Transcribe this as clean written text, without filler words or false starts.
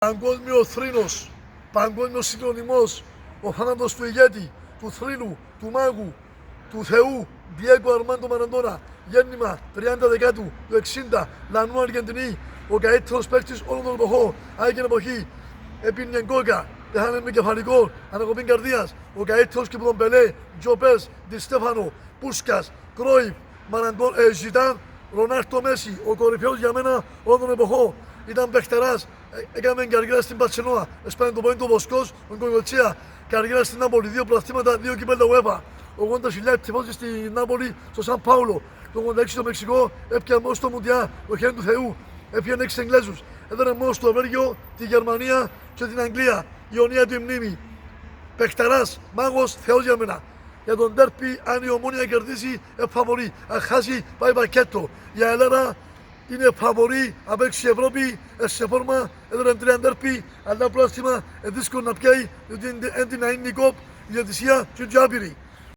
Παγκόσμιο θρήνος, παγκόσμιος συγκρονισμός, ο θάνατος του ηγέτη, του θρήνου, του μάγου, του θεού, Diego Armando Maradona, γέννημα 30 Δεκάτου του 60, Λανού Αργεντινή, ο καλύτερος παίκτης όλων των εποχών, άγγεν εποχή, έπινε κόκα, έχανε με κεφαλικό, ανακοπήν καρδίας, ο καλύτερος και που τον Πελέ, Τζοπές, Ντι Στέφανο, Πούσκας, Κρόιφ, Ζιτάν, Ρονάλντο Μέση, ο κορυφαίος για μένα όλων των εποχών. Ήταν παιχτεράς, έκαμε καριέρα στην Μπαρσελόνα, έσπανε το πόντο Βοσκός, τον Κογκοτσία, καριέρα στην Νάπολη, 2 πρωταθλήματα, 2 κυπέλλα UEFA. 80.000 ψηφώσεις στην Νάπολη, στο Σαν Πάουλο. Το 86 στο Μεξικό, έπιανε μόνο στο Μουντιά, το χέρι του Θεού. Έπιανε 6 Εγγλέζους. Έδωνε μόνο στο Βέλγιο, τη Γερμανία και την Αγγλία. Η Ιωνία του η μνήμη. Παιχτεράς, μάγος, Θεός για μένα. Για τον τέρπι, αν η Ομόνια κερδίσει, φαβορεί. Αν χάσει, πάει πακέτο. Η Ελλάδα είναι φαβορεί, αν παίξει η Ευρώπη, σε φόρμα, έδωνε 3 τέρπι, αλλά πρόστιμα, δύσκολο να πιάει, διότι είναι την Αΐννη Κοπ, η διατησία και ο Τζάπηρη.